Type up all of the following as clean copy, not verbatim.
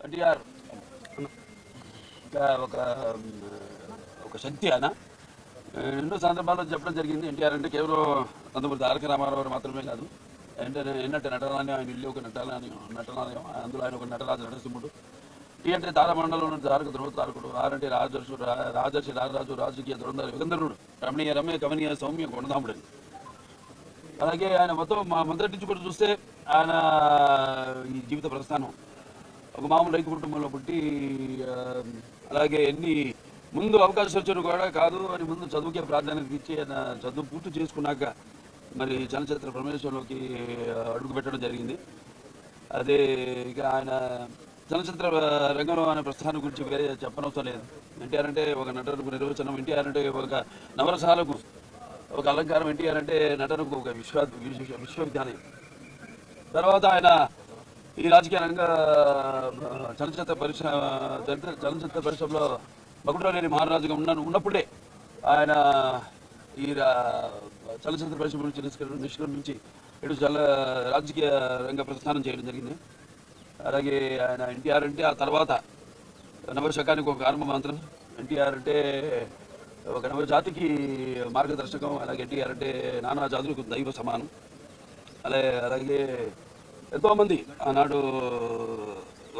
ఎన్టీఆర్ ఒక ఒక శక్తి ఆయన ఎన్నో సందర్భాల్లో చెప్పడం జరిగింది. ఎన్టీఆర్ అంటే కేవలం నందమూరి తారక రామారావు గారు మాత్రమే కాదు, ఏంటంటే నటనాన్ని ఆయన ఇల్లు ఒక నటనాలయం, అందులో ఆయన ఒక నటరాజు నరసింహుడు. టీ అంటే తారమండలంలో తారక ధ్రువ తారకుడు, ఆరంటే రాజర్షి రాజరాజు రాజకీయ ధృందాలు యుగంధరుడు, రమణీయ రమ్య కమనీయ సౌమ్య కొండదాముడు. అలాగే ఆయన మొదటి నుంచి కూడా చూస్తే ఆయన ఈ జీవిత ప్రస్థానం ఒక మామూలు రైతు కుటుంబంలో పుట్టి, అలాగే ముందు అవకాశం వచ్చారు కూడా కాదు అని ముందు చదువుకే ప్రాధాన్యత ఇచ్చి ఆయన చదువు పూర్తి చేసుకున్నాక మరి చలనచిత్ర ప్రమేశంలోకి అడుగు పెట్టడం జరిగింది. అదే ఇక ఆయన చలనచిత్ర రంగంలో ఆయన ప్రస్థానం గురించి వేరే చెప్పనవసరం లేదు. ఎన్టీఆర్ అంటే ఒక నటనకు నిర్వచనం, ఎన్టీఆర్ అంటే ఒక నవరసాలకు ఒక అలంకారం, ఎన్టీఆర్ అంటే నటనకు ఒక విశ్వవిద్యాలయం. తర్వాత ఆయన ఈ రాజకీయ రంగ చలనచిత్ర పరిశ్రమలో మకుటలేని మహారాజుగా ఉన్నప్పుడే ఆయన ఈ చలనచిత్ర పరిశ్రమ నుంచి నిష్క్రమించి ఇటు రాజకీయ రంగ ప్రస్థానం చేయడం జరిగింది. అలాగే ఆయన ఎన్టీఆర్ అంటే ఆ తర్వాత నవశకానికి ఒక ఆరంభ మంత్రం, ఎన్టీఆర్ అంటే ఒక నవజాతికి మార్గదర్శకం, అలాగే ఎన్టీఆర్ అంటే నానా జాతులకు దైవ సమానం. అలాగే ఎంతోమంది ఆనాడు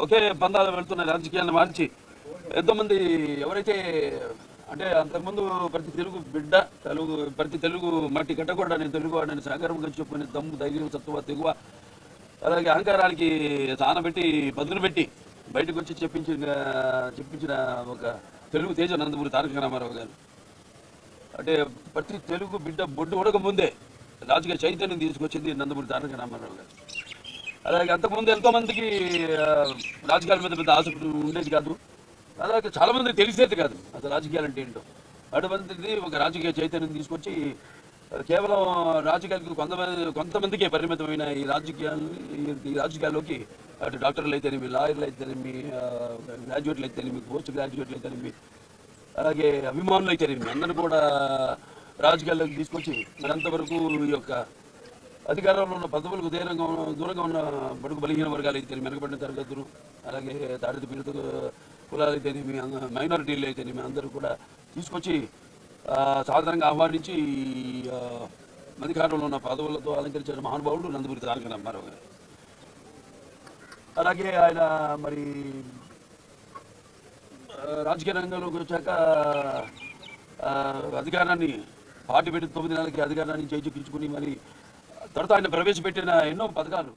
ఒకే బంధాలు వెళ్తున్న రాజకీయాలను మార్చి ఎంతోమంది ఎవరైతే అంటే అంతకుముందు ప్రతి తెలుగు బిడ్డ ప్రతి తెలుగు మట్టి కట్టకూడదు, నేను తెలుగు వాడిని సాగరంగా చెప్పుకునే దమ్ము ధైర్యం సత్తువ తెగువ, అలాగే అహంకారానికి సానబెట్టి పదును పెట్టి బయటకు వచ్చి చెప్పించిన ఒక తెలుగు తేజ నందమూరి తారక రామారావు గారు. అంటే ప్రతి తెలుగు బిడ్డ బొడ్డు ఉడక ముందే రాజకీయ చైతన్యం తీసుకొచ్చింది నందమూరి తారక రామారావు గారు. అలాగే అంతకుముందు ఎంతోమందికి రాజకీయాల మీద పెద్ద ఆసక్తి ఉండేది కాదు, అలాగే చాలా మందికి తెలిసేది కాదు అసలు రాజకీయాలు అంటే ఏంటో. అటువంటిది ఒక రాజకీయ చైతన్యం తీసుకొచ్చి కేవలం రాజకీయాలకు కొంతమందికే పరిమితమైన ఈ రాజకీయాల్లోకి అటు డాక్టర్లు అయితేనేమి, లాయర్లు అయితేనేమి, గ్రాడ్యుయేట్లు అయితేనేమి, పోస్ట్ గ్రాడ్యుయేట్లు అయితేనేమి, అలాగే అభిమానులు అయితేనేమి అందరూ కూడా రాజకీయాల్లోకి తీసుకొచ్చి మరంతవరకు ఈ యొక్క అధికారంలో ఉన్న పదవులకు దూరంగా ఉన్న బడుగు బలహీన వర్గాలు అయితేనేమి, వెనకబడిన తరగతులు, అలాగే దారిద్ర పీడిత కులాలు అయితేనేమి, మైనారిటీలు అయితేనేమి అందరూ కూడా తీసుకొచ్చి సాధారణంగా ఆహ్వానించి అధికారంలో ఉన్న పదవులతో అలంకరించిన మహానుభావుడు నందమూరి తారక రామారావు గారు. అలాగే ఆయన మరి రాజకీయ రంగంలోకి వచ్చాక అధికారాన్ని పార్టీ పెట్టి 9 నెలలకి అధికారాన్ని చేజిక్కించుకుని మరి తర్వాత ఆయన ప్రవేశపెట్టిన ఎన్నో పథకాలు